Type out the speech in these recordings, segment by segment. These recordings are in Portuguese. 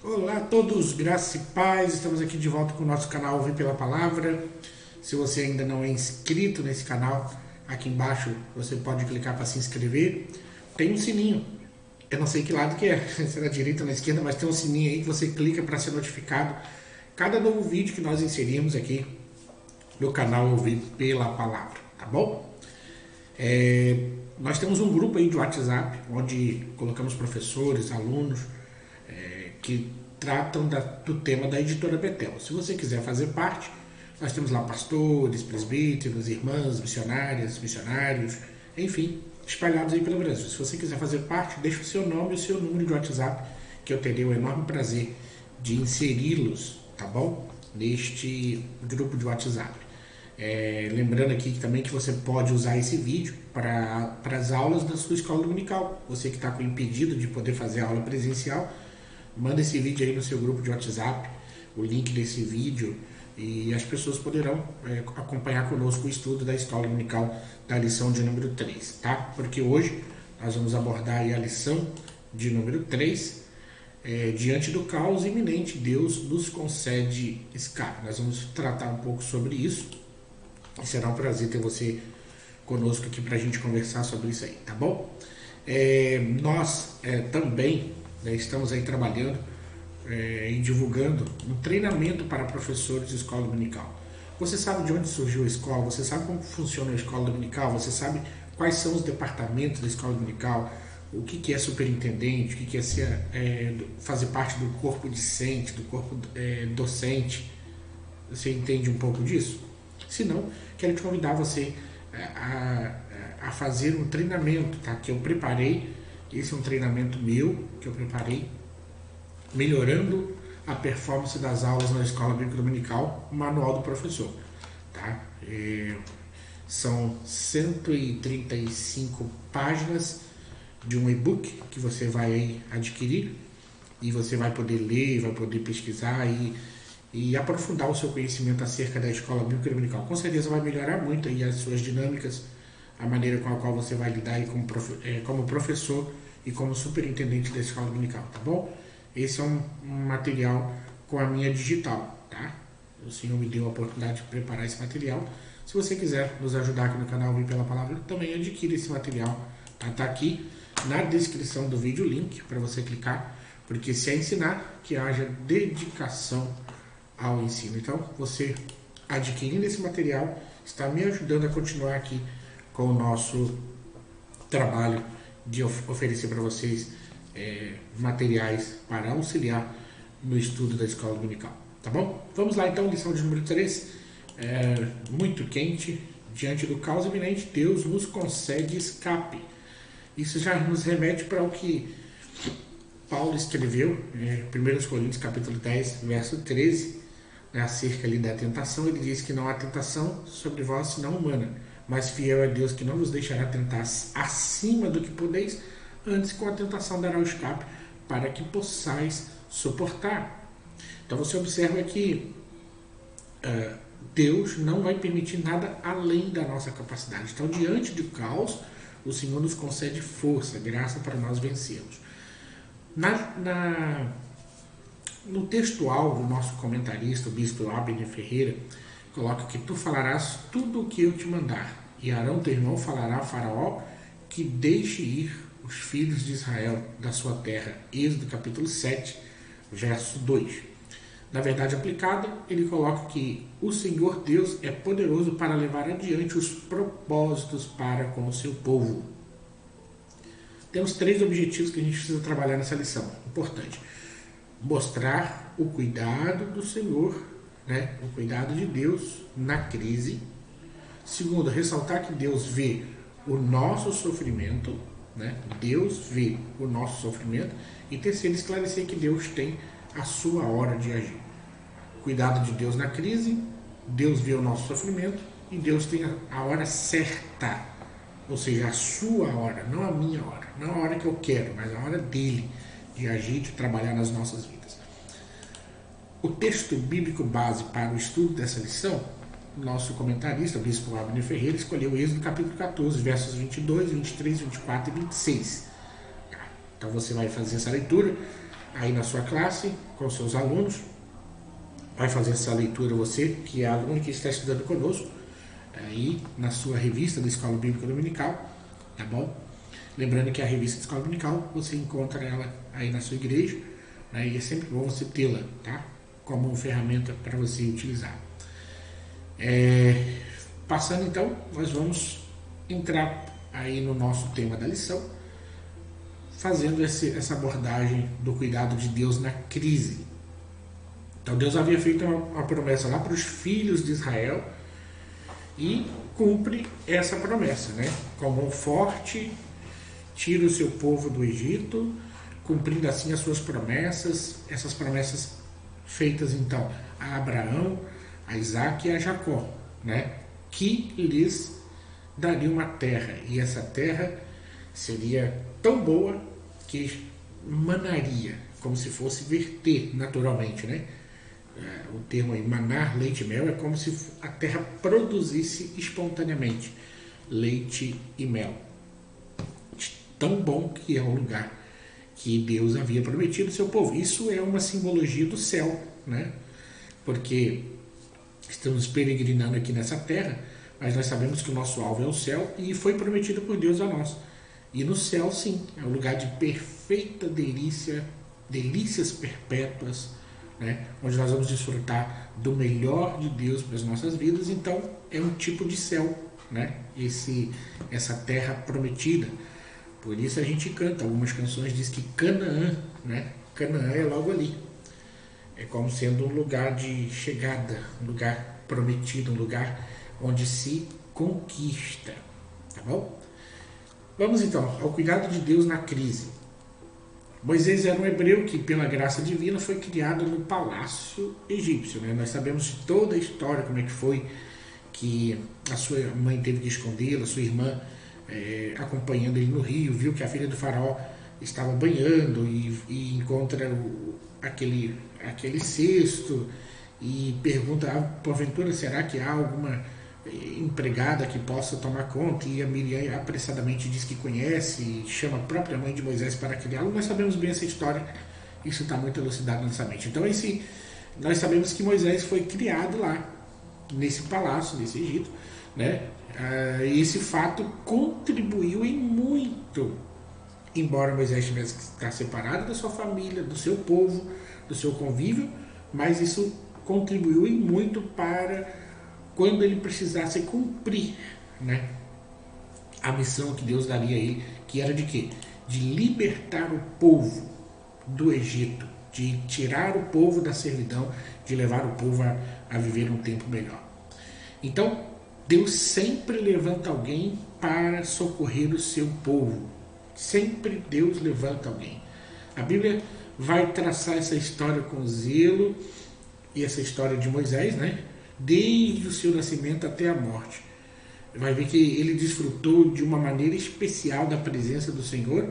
Olá a todos, graça e paz. Estamos aqui de volta com o nosso canal Ouvir pela Palavra. Se você ainda não é inscrito nesse canal, aqui embaixo você pode clicar para se inscrever. Tem um sininho, eu não sei que lado que é, se é na direita ou na esquerda, mas tem um sininho aí que você clica para ser notificado cada novo vídeo que nós inserimos aqui no canal Ouvir pela Palavra, tá bom? Nós temos um grupo aí de WhatsApp, onde colocamos professores, alunos, que tratam do tema da editora Betel. Se você quiser fazer parte, nós temos lá pastores, presbíteros, irmãs, missionárias, missionários, enfim, espalhados aí pelo Brasil. Se você quiser fazer parte, deixa o seu nome e o seu número de WhatsApp, que eu terei o enorme prazer de inseri-los, tá bom? Neste grupo de WhatsApp. Lembrando aqui também que você pode usar esse vídeo para as aulas da sua escola dominical. Você que está com impedido de poder fazer a aula presencial, manda esse vídeo aí no seu grupo de WhatsApp, o link desse vídeo, e as pessoas poderão acompanhar conosco o estudo da escola dominical da lição de número 3, tá? Porque hoje nós vamos abordar aí a lição de número 3, diante do caos iminente, Deus nos concede escape. Nós vamos tratar um pouco sobre isso, e será um prazer ter você conosco aqui para a gente conversar sobre isso aí, tá bom? Nós também estamos aí trabalhando e divulgando um treinamento para professores de escola dominical. Você sabe de onde surgiu a escola? Você sabe como funciona a escola dominical? Você sabe quais são os departamentos da escola dominical? O que é superintendente? O que é fazer parte do corpo discente, do corpo docente? Você entende um pouco disso? Se não, quero te convidar você a fazer um treinamento, tá? Que eu preparei. Esse é um treinamento meu que eu preparei, melhorando a performance das aulas na escola bíblica dominical, manual do professor, tá? São 135 páginas de um e-book que você vai adquirir, e você vai poder ler, vai poder pesquisar e aprofundar o seu conhecimento acerca da escola bíblica dominical. Com certeza vai melhorar muito aí as suas dinâmicas, a maneira com a qual você vai lidar aí como professor e como superintendente da escola dominical, tá bom? Esse é um material com a minha digital, tá? O Senhor me deu a oportunidade de preparar esse material. Se você quiser nos ajudar aqui no canal Ouvir pela Palavra, também adquira esse material, tá? Tá aqui na descrição do vídeo o link para você clicar, porque se é ensinar, que haja dedicação ao ensino. Então, você adquirindo esse material está me ajudando a continuar aqui com o nosso trabalho de oferecer para vocês materiais para auxiliar no estudo da escola dominical, tá bom? Vamos lá então, lição de número 3, muito quente, diante do caos iminente, Deus nos concede escape. Isso já nos remete para o que Paulo escreveu, 1 Coríntios capítulo 10, verso 13, acerca ali da tentação. Ele diz que não há tentação sobre vós senão humana, mas fiel é Deus que não vos deixará tentar acima do que podeis, antes com a tentação dará o escape, para que possais suportar. Então você observa que Deus não vai permitir nada além da nossa capacidade. Então, diante do caos, o Senhor nos concede força, graça para nós vencermos. No textual do nosso comentarista, o bispo Abner Ferreira, coloca que tu falarás tudo o que eu te mandar, e Arão teu irmão falará a Faraó que deixe ir os filhos de Israel da sua terra. Êxodo capítulo 7, verso 2. Na verdade aplicada, ele coloca que o Senhor Deus é poderoso para levar adiante os propósitos para com o seu povo. Temos 3 objetivos que a gente precisa trabalhar nessa lição. Importante. Mostrar o cuidado do Senhor, o cuidado de Deus na crise. Segundo, ressaltar que Deus vê o nosso sofrimento, Deus vê o nosso sofrimento. E terceiro, esclarecer que Deus tem a sua hora de agir. Cuidado de Deus na crise, Deus vê o nosso sofrimento e Deus tem a hora certa, ou seja, a sua hora, não a minha hora, não a hora que eu quero, mas a hora dele de agir, de trabalhar nas nossas vidas. O texto bíblico base para o estudo dessa lição, nosso comentarista, o bispo Abner Ferreira, escolheu o Êxodo capítulo 14, versos 22, 23, 24 e 26. Então você vai fazer essa leitura aí na sua classe, com seus alunos, vai fazer essa leitura você, que é aluno que está estudando conosco, aí na sua revista da Escola Bíblica Dominical, tá bom? Lembrando que a revista da Escola Dominical, você encontra ela aí na sua igreja, né? E é sempre bom você tê-la, tá? Como ferramenta para você utilizar. Passando então, nós vamos entrar aí no nosso tema da lição, fazendo essa abordagem do cuidado de Deus na crise. Então Deus havia feito uma promessa lá para os filhos de Israel e cumpre essa promessa, né? Com mão forte, tira o seu povo do Egito, cumprindo assim as suas promessas, essas promessas feitas então a Abraão, a Isaac e a Jacó, né? Que lhes daria uma terra, e essa terra seria tão boa que manaria, como se fosse verter naturalmente, né? O termo aí, manar, leite e mel, é como se a terra produzisse espontaneamente leite e mel. Tão bom que é o lugar que Deus havia prometido ao seu povo. Isso é uma simbologia do céu, né? Porque estamos peregrinando aqui nessa terra, mas nós sabemos que o nosso alvo é o céu e foi prometido por Deus a nós. E no céu, sim, é um lugar de perfeita delícia, delícias perpétuas, né? Onde nós vamos desfrutar do melhor de Deus para as nossas vidas. Então, é um tipo de céu, né? Essa terra prometida. Por isso a gente canta, algumas canções diz que Canaã, né? Canaã é logo ali. É como sendo um lugar de chegada, um lugar prometido, um lugar onde se conquista, tá bom? Vamos então ao cuidado de Deus na crise. Moisés era um hebreu que, pela graça divina, foi criado no palácio egípcio, né? Nós sabemos de toda a história, como é que foi que a sua mãe teve que escondê-lo, a sua irmã acompanhando ele no rio, viu que a filha do faraó estava banhando e encontra aquele cesto e pergunta, porventura, será que há alguma empregada que possa tomar conta? E a Miriam apressadamente diz que conhece e chama a própria mãe de Moisés para criá-lo. Nós sabemos bem essa história, isso está muito elucidado na nossa mente. Então nós sabemos que Moisés foi criado lá, nesse palácio, nesse Egito, né? Esse fato contribuiu em muito, embora Moisés tivesse que estar separado da sua família, do seu povo, do seu convívio, mas isso contribuiu em muito para quando ele precisasse cumprir, né, a missão que Deus daria a ele, que era de quê? De libertar o povo do Egito, de tirar o povo da servidão, de levar o povo a viver um tempo melhor. Então, Deus sempre levanta alguém para socorrer o seu povo. Sempre Deus levanta alguém. A Bíblia vai traçar essa história com zelo, e essa história de Moisés, né? Desde o seu nascimento até a morte. Vai ver que ele desfrutou de uma maneira especial da presença do Senhor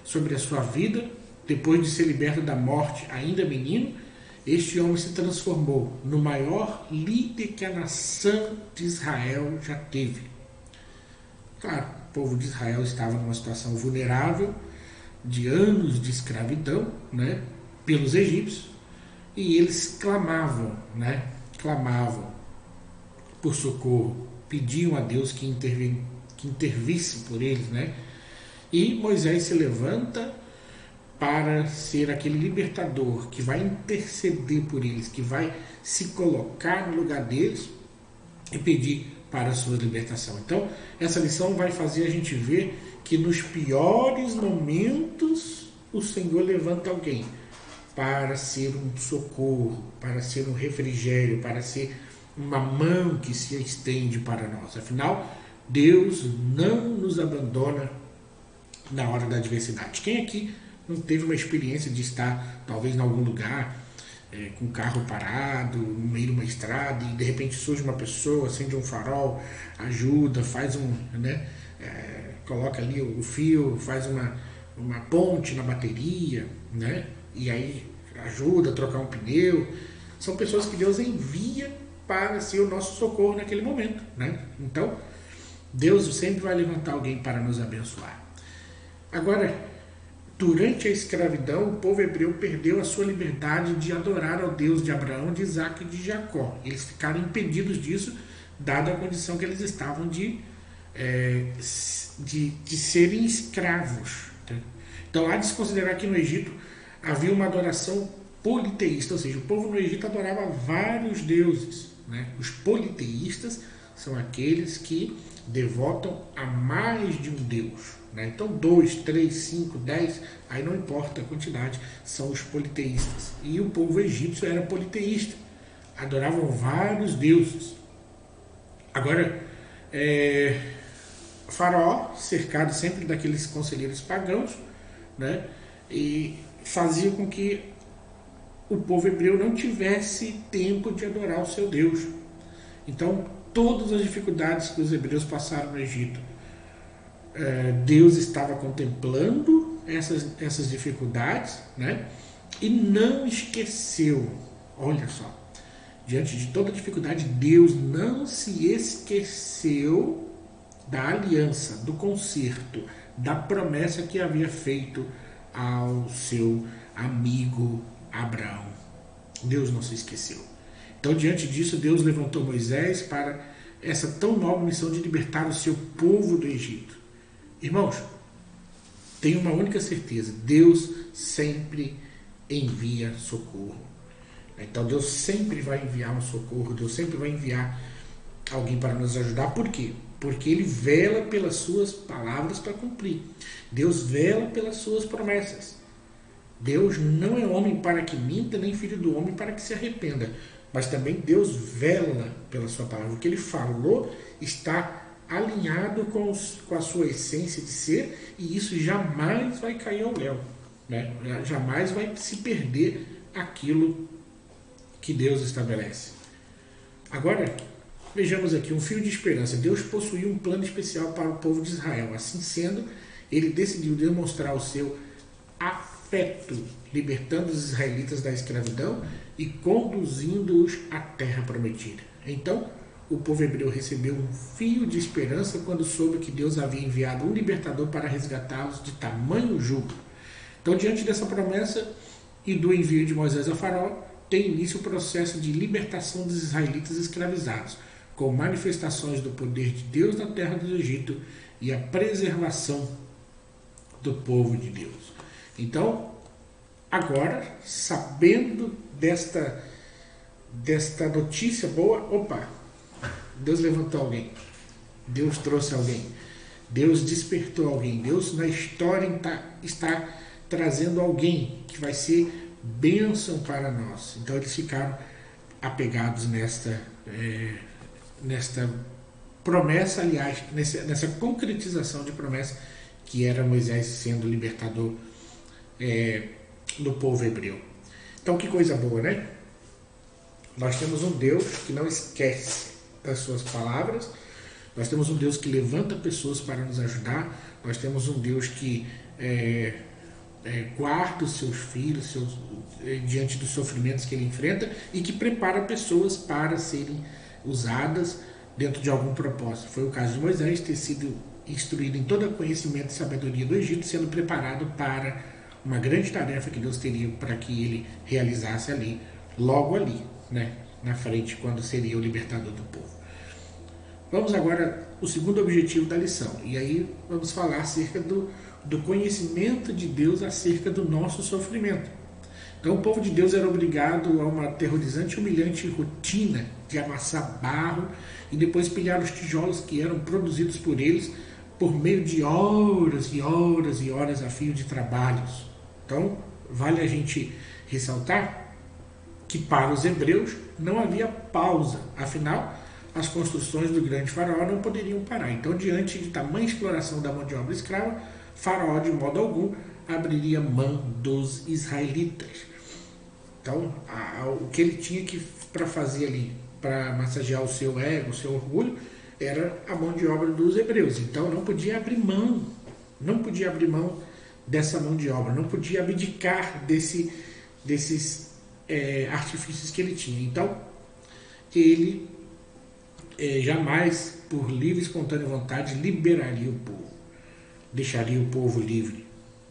sobre a sua vida. Depois de ser liberto da morte, ainda menino, este homem se transformou no maior líder que a nação de Israel já teve. Claro, o povo de Israel estava numa situação vulnerável, de anos de escravidão, né, pelos egípcios, e eles clamavam, né, clamavam por socorro, pediam a Deus que intervisse por eles, né, e Moisés se levanta para ser aquele libertador que vai interceder por eles, que vai se colocar no lugar deles e pedir para a sua libertação. Então, essa lição vai fazer a gente ver que nos piores momentos o Senhor levanta alguém para ser um socorro, para ser um refrigério, para ser uma mão que se estende para nós. Afinal, Deus não nos abandona na hora da adversidade. Quem aqui não teve uma experiência de estar talvez em algum lugar com o carro parado, no meio de uma estrada, e de repente surge uma pessoa, acende um farol, ajuda, faz coloca ali o fio, faz uma ponte na bateria, né? E aí ajuda a trocar um pneu. São pessoas que Deus envia para ser o nosso socorro naquele momento, né? Então, Deus sempre vai levantar alguém para nos abençoar. Agora, durante a escravidão, o povo hebreu perdeu a sua liberdade de adorar ao Deus de Abraão, de Isaac e de Jacó. Eles ficaram impedidos disso, dada a condição que eles estavam de serem escravos. Então há de se considerar que no Egito havia uma adoração politeísta, ou seja, o povo no Egito adorava vários deuses. Né? Os politeístas são aqueles que devotam a mais de um Deus. Né? Então 2, 3, 5, 10, aí não importa a quantidade, são os politeístas. E o povo egípcio era politeísta, adoravam vários deuses. Agora, Faraó, cercado sempre daqueles conselheiros pagãos, né, e fazia com que o povo hebreu não tivesse tempo de adorar o seu Deus. Então, todas as dificuldades que os hebreus passaram no Egito, Deus estava contemplando essas dificuldades, né, e não esqueceu. Olha só, diante de toda dificuldade, Deus não se esqueceu da aliança, do concerto, da promessa que havia feito ao seu amigo Abraão. Deus não se esqueceu. Então, diante disso, Deus levantou Moisés para essa tão nobre missão de libertar o seu povo do Egito. Irmãos, tenho uma única certeza: Deus sempre envia socorro. Então, Deus sempre vai enviar um socorro, Deus sempre vai enviar alguém para nos ajudar. Por quê? Porque Ele vela pelas suas palavras para cumprir. Deus vela pelas suas promessas. Deus não é homem para que minta, nem filho do homem para que se arrependa. Mas também Deus vela pela sua palavra. O que Ele falou está alinhado com a sua essência de ser, e isso jamais vai cair ao léu. Né? Jamais vai se perder aquilo que Deus estabelece. Agora, vejamos aqui um fio de esperança. Deus possuía um plano especial para o povo de Israel. Assim sendo, Ele decidiu demonstrar o seu afeto, libertando os israelitas da escravidão e conduzindo-os à terra prometida. Então, o povo hebreu recebeu um fio de esperança quando soube que Deus havia enviado um libertador para resgatá-los de tamanho jugo. Então, diante dessa promessa e do envio de Moisés a Faraó, tem início o processo de libertação dos israelitas escravizados, com manifestações do poder de Deus na terra do Egito e a preservação do povo de Deus. Então, agora, sabendo desta notícia boa, Deus levantou alguém, Deus trouxe alguém, Deus despertou alguém, Deus na história está trazendo alguém que vai ser bênção para nós. Então eles ficaram apegados nesta promessa, aliás, nessa concretização de promessa que era Moisés sendo libertador do povo hebreu. Então, que coisa boa, né? Nós temos um Deus que não esquece das suas palavras, nós temos um Deus que levanta pessoas para nos ajudar, nós temos um Deus que guarda os seus filhos diante dos sofrimentos que ele enfrenta e que prepara pessoas para serem usadas dentro de algum propósito. Foi o caso de Moisés ter sido instruído em todo o conhecimento e sabedoria do Egito, sendo preparado para uma grande tarefa que Deus teria para que ele realizasse logo ali, né, na frente, quando seria o libertador do povo. Vamos agora ao segundo objetivo da lição, e aí vamos falar acerca do conhecimento de Deus acerca do nosso sofrimento. Então, o povo de Deus era obrigado a uma aterrorizante e humilhante rotina de amassar barro e depois pilhar os tijolos que eram produzidos por eles por meio de horas e horas e horas a fio de trabalhos. Então, vale a gente ressaltar que para os hebreus não havia pausa, afinal, as construções do grande faraó não poderiam parar. Então, diante de tamanha exploração da mão de obra escrava, Faraó, de modo algum, abriria mão dos israelitas. Então, o que ele tinha para fazer ali, para massagear o seu ego, o seu orgulho, era a mão de obra dos hebreus. Então, não podia abrir mão dessa mão de obra, não podia abdicar desses artifícios que ele tinha. Então, ele jamais, por livre e espontânea vontade, liberaria o povo. Deixaria o povo livre.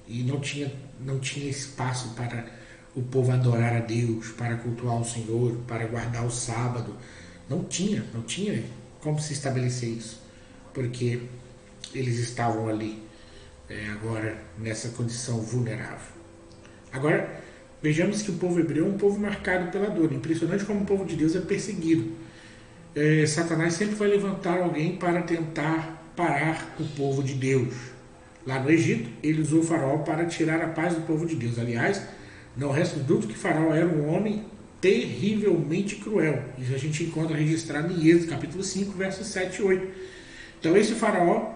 e não tinha espaço para o povo adorar a Deus, para cultuar o Senhor, para guardar o sábado. Não tinha como se estabelecer isso, porque eles estavam ali agora nessa condição vulnerável. Agora, vejamos que o povo hebreu é um povo marcado pela dor. Impressionante como o povo de Deus é perseguido. Satanás sempre vai levantar alguém para tentar parar o povo de Deus. Lá no Egito, ele usou o faraó para tirar a paz do povo de Deus. Aliás, não resta dúvida que faraó era um homem terrivelmente cruel. Isso a gente encontra registrado em Êxodo, capítulo 5, versos 7 e 8. Então esse faraó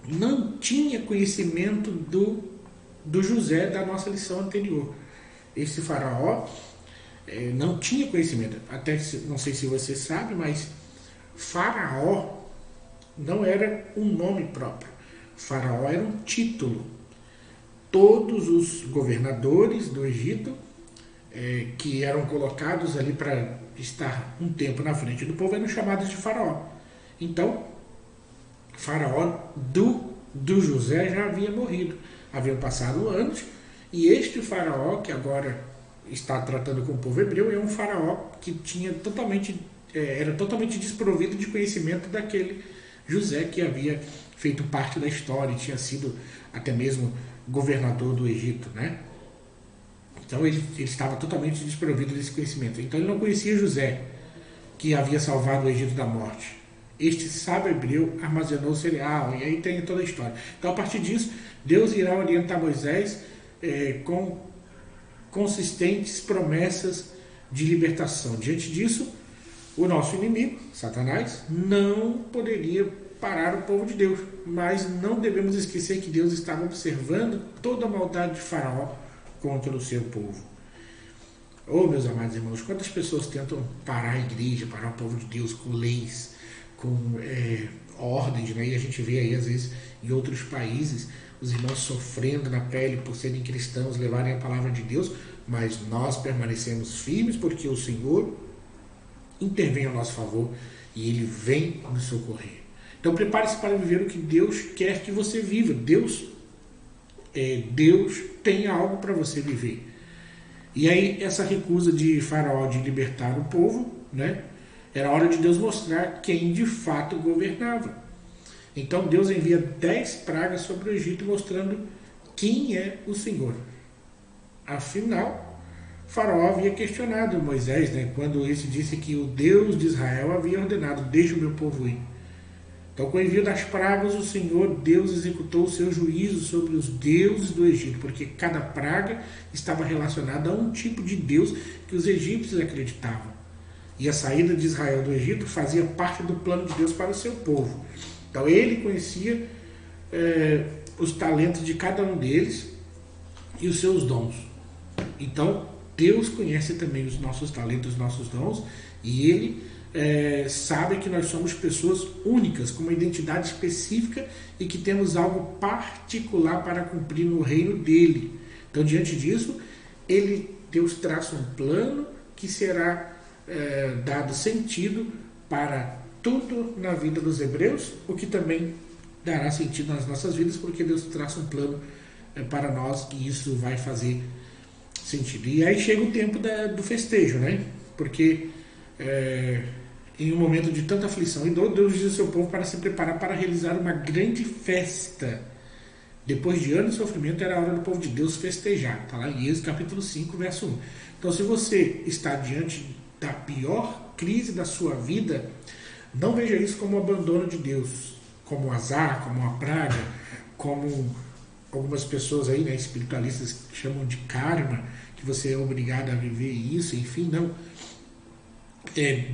não tinha conhecimento do José da nossa lição anterior. Esse faraó não tinha conhecimento. Até não sei se você sabe, mas faraó não era um nome próprio. Faraó era um título. Todos os governadores do Egito que eram colocados ali para estar um tempo na frente do povo eram chamados de faraó. Então, faraó do José já havia morrido. Haviam passado anos e este faraó que agora está tratando com o povo hebreu é um faraó que era totalmente desprovido de conhecimento daquele José que havia feito parte da história e tinha sido até mesmo governador do Egito, né? Então ele estava totalmente desprovido desse conhecimento. Então ele não conhecia José, que havia salvado o Egito da morte. Este sábio hebreu armazenou o cereal, e aí tem toda a história. Então a partir disso, Deus irá orientar Moisés com consistentes promessas de libertação. Diante disso, o nosso inimigo, Satanás, não poderia parar o povo de Deus. Mas não devemos esquecer que Deus estava observando toda a maldade de Faraó contra o seu povo. Meus amados irmãos, quantas pessoas tentam parar a igreja, parar o povo de Deus com leis, com ordens, né? E a gente vê aí às vezes em outros países os irmãos sofrendo na pele por serem cristãos, levarem a palavra de Deus, mas nós permanecemos firmes porque o Senhor intervém a nosso favor e Ele vem nos socorrer. Então prepare-se para viver o que Deus quer que você viva. Deus tem algo para você viver. E aí essa recusa de Faraó de libertar o povo, né? Era hora de Deus mostrar quem de fato governava. Então Deus envia 10 pragas sobre o Egito, mostrando quem é o Senhor. Afinal, Faraó havia questionado Moisés, né, quando esse disse que o Deus de Israel havia ordenado: deixe o meu povo ir. Então, com o envio das pragas, o Senhor Deus executou o seu juízo sobre os deuses do Egito, porque cada praga estava relacionada a um tipo de Deus que os egípcios acreditavam. E a saída de Israel do Egito fazia parte do plano de Deus para o seu povo. Então ele conhecia os talentos de cada um deles e os seus dons. Então Deus conhece também os nossos talentos, os nossos dons, e Ele sabe que nós somos pessoas únicas, com uma identidade específica e que temos algo particular para cumprir no reino dele. Então, diante disso, Deus traça um plano que será dado sentido para tudo na vida dos hebreus, o que também dará sentido nas nossas vidas, porque Deus traça um plano para nós e isso vai fazer sentido. E aí chega o tempo do festejo, né? Porque em um momento de tanta aflição e dor, Deus diz ao seu povo para se preparar para realizar uma grande festa. Depois de anos de sofrimento, era a hora do povo de Deus festejar. Está lá em Êxodo capítulo 5, verso 1. Então, se você está diante da pior crise da sua vida, não veja isso como um abandono de Deus, como um azar, como uma praga, como algumas pessoas aí, né, espiritualistas, chamam de karma, que você é obrigado a viver isso, enfim, não.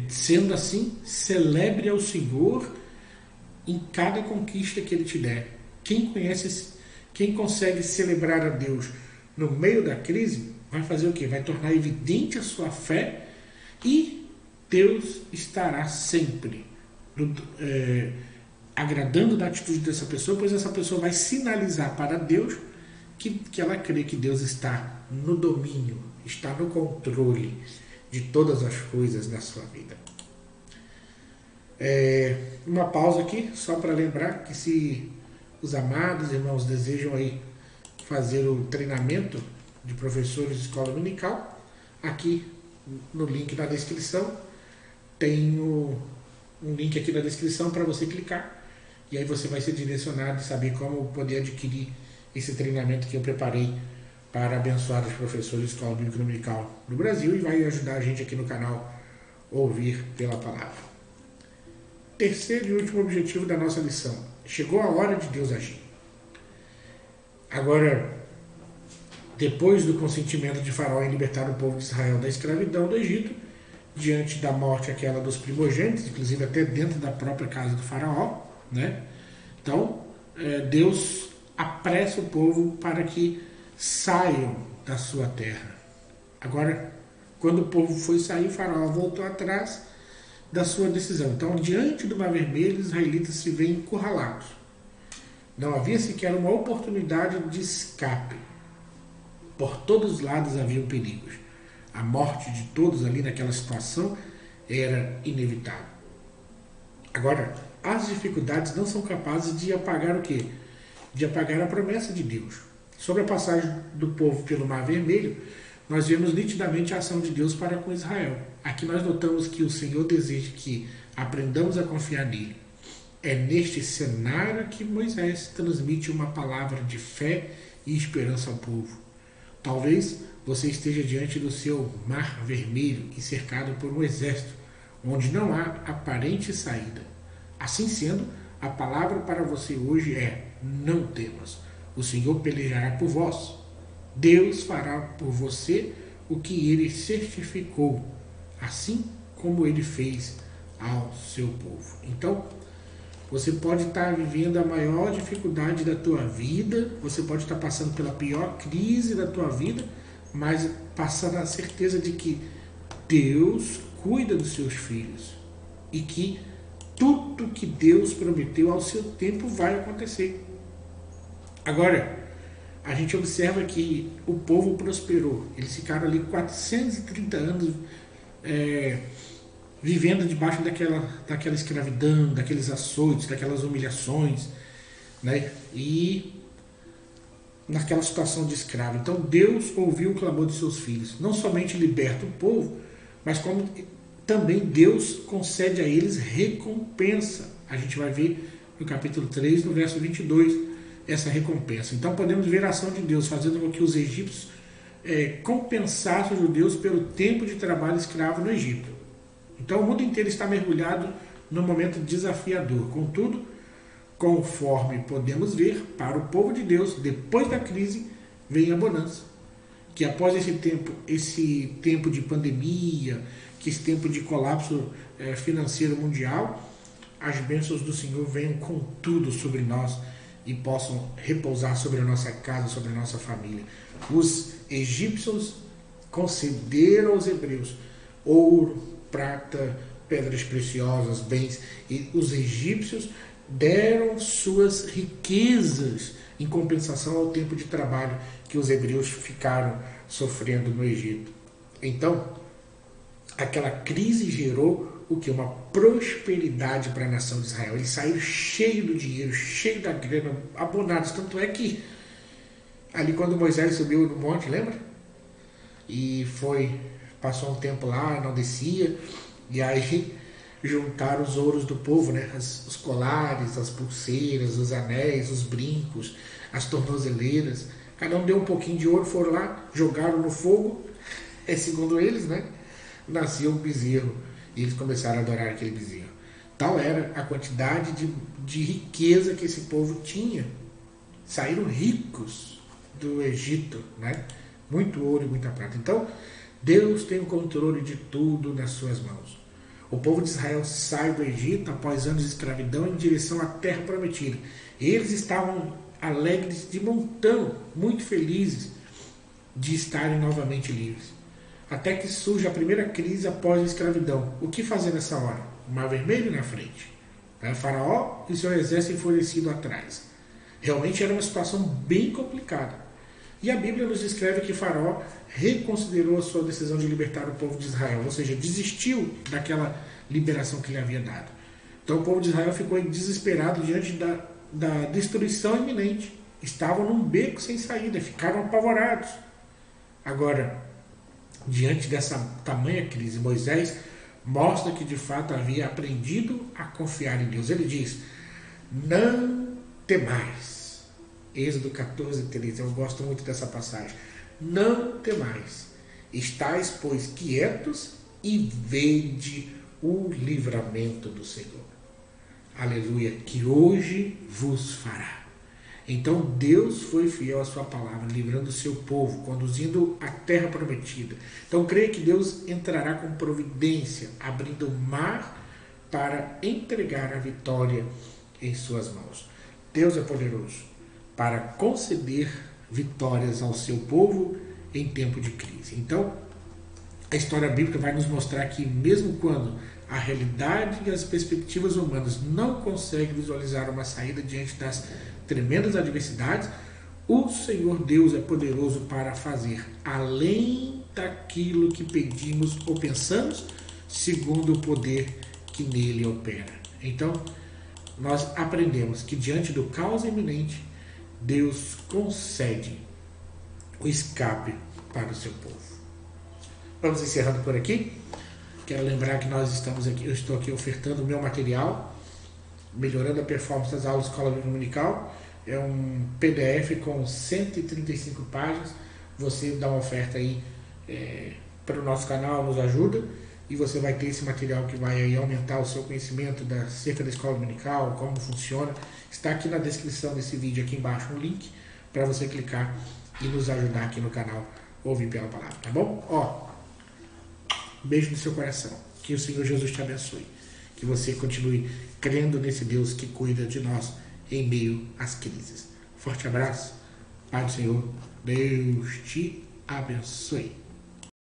Sendo assim, celebre ao Senhor em cada conquista que Ele te der. Quem consegue celebrar a Deus no meio da crise, vai fazer o quê? Vai tornar evidente a sua fé e Deus estará sempre agradando da atitude dessa pessoa, pois essa pessoa vai sinalizar para Deus que ela crê que Deus está no domínio, está no controle de todas as coisas na sua vida. Uma pausa aqui, só para lembrar que se os amados irmãos desejam aí fazer o treinamento de professores de escola dominical, aqui no link da descrição, tem um link aqui na descrição para você clicar, e aí você vai ser direcionado e saber como poder adquirir esse treinamento que eu preparei para abençoar os professores de escola bíblica dominical no Brasil, e vai ajudar a gente aqui no canal a ouvir pela palavra. Terceiro e último objetivo da nossa lição: chegou a hora de Deus agir. Agora, depois do consentimento de Faraó em libertar o povo de Israel da escravidão do Egito, diante da morte aquela dos primogênitos, inclusive até dentro da própria casa do Faraó, né? Então, Deus apressa o povo para que saiam da sua terra. Agora, quando o povo foi sair, Faraó voltou atrás da sua decisão. Então, diante do Mar Vermelho, os israelitas se veem encurralados. Não havia sequer uma oportunidade de escape. Por todos os lados haviam perigos. A morte de todos ali naquela situação era inevitável. Agora, as dificuldades não são capazes de apagar o quê? De apagar a promessa de Deus. Sobre a passagem do povo pelo Mar Vermelho, nós vemos nitidamente a ação de Deus para com Israel. Aqui nós notamos que o Senhor deseja que aprendamos a confiar nele. É neste cenário que Moisés transmite uma palavra de fé e esperança ao povo. Talvez você esteja diante do seu Mar Vermelho e cercado por um exército, onde não há aparente saída. Assim sendo, a palavra para você hoje é: não temas, o Senhor pelejará por vós. Deus fará por você o que ele certificou, assim como ele fez ao seu povo. Então, você pode estar vivendo a maior dificuldade da tua vida, você pode estar passando pela pior crise da tua vida, mas passando a certeza de que Deus cuida dos seus filhos e que tudo que Deus prometeu ao seu tempo vai acontecer. Agora, a gente observa que o povo prosperou. Eles ficaram ali 430 anos vivendo debaixo daquela escravidão, daqueles açoites, daquelas humilhações, né? E naquela situação de escravo. Então Deus ouviu o clamor de seus filhos. Não somente liberta o povo, mas como também Deus concede a eles recompensa. A gente vai ver no capítulo 3, no verso 22, essa recompensa. Então podemos ver a ação de Deus fazendo com que os egípcios compensassem os judeus pelo tempo de trabalho escravo no Egito. Então o mundo inteiro está mergulhado num momento desafiador. Contudo, conforme podemos ver, para o povo de Deus, depois da crise, vem a bonança. Que após esse tempo de pandemia, que esse tempo de colapso financeiro mundial, as bênçãos do Senhor venham com tudo sobre nós e possam repousar sobre a nossa casa, sobre a nossa família. Os egípcios concederam aos hebreus ouro, prata, pedras preciosas, bens, e os egípcios deram suas riquezas em compensação ao tempo de trabalho que os hebreus ficaram sofrendo no Egito. Então, aquela crise gerou o que? Uma prosperidade para a nação de Israel. Eles saíram cheios do dinheiro, cheios da grana, abonados. Tanto é que ali quando Moisés subiu no monte, lembra? E passou um tempo lá, não descia, e aí juntaram os ouros do povo, né? Os colares, as pulseiras, os anéis, os brincos, as tornozeleiras. Cada um deu um pouquinho de ouro, foram lá, jogaram no fogo, segundo eles, né? Nasceu um bezerro, e eles começaram a adorar aquele bezerro. Tal era a quantidade de riqueza que esse povo tinha. Saíram ricos do Egito, né? Muito ouro e muita prata. Então, Deus tem o controle de tudo nas suas mãos. O povo de Israel sai do Egito após anos de escravidão em direção à terra prometida. Eles estavam alegres de montão, muito felizes de estarem novamente livres. Até que surge a primeira crise após a escravidão. O que fazer nessa hora? O Mar Vermelho na frente, Faraó e seu exército enfurecido atrás. Realmente era uma situação bem complicada. E a Bíblia nos descreve que Faraó reconsiderou a sua decisão de libertar o povo de Israel, ou seja, desistiu daquela liberação que ele havia dado. Então o povo de Israel ficou desesperado diante da destruição iminente. estavam num beco sem saída, ficaram apavorados. Agora, diante dessa tamanha crise, Moisés mostra que de fato havia aprendido a confiar em Deus. Ele diz: não temais. Êxodo 14, 13. Eu gosto muito dessa passagem. Não temais. Estais, pois, quietos e vede o livramento do Senhor. Aleluia, que hoje vos fará. Então Deus foi fiel à sua palavra, livrando o seu povo, conduzindo a terra prometida. Então creia que Deus entrará com providência, abrindo o mar para entregar a vitória em suas mãos. Deus é poderoso para conceder vitórias ao seu povo em tempo de crise. Então, a história bíblica vai nos mostrar que mesmo quando a realidade e as perspectivas humanas não conseguem visualizar uma saída diante das tremendas adversidades, o Senhor Deus é poderoso para fazer além daquilo que pedimos ou pensamos, segundo o poder que nele opera. Então, nós aprendemos que diante do caos iminente, Deus concede o escape para o seu povo. Vamos encerrando por aqui. Quero lembrar que nós estamos aqui, eu estou aqui ofertando o meu material, melhorando a performance das aulas de escola dominical. É um PDF com 135 páginas. Você dá uma oferta aí para o nosso canal, nos ajuda, e você vai ter esse material que vai aí aumentar o seu conhecimento acerca da escola dominical, como funciona. Está aqui na descrição desse vídeo, aqui embaixo, um link para você clicar e nos ajudar aqui no canal Ouvir pela Palavra, tá bom? Beijo no seu coração. Que o Senhor Jesus te abençoe. Que você continue crendo nesse Deus que cuida de nós em meio às crises. Forte abraço. Pai do Senhor. Deus te abençoe.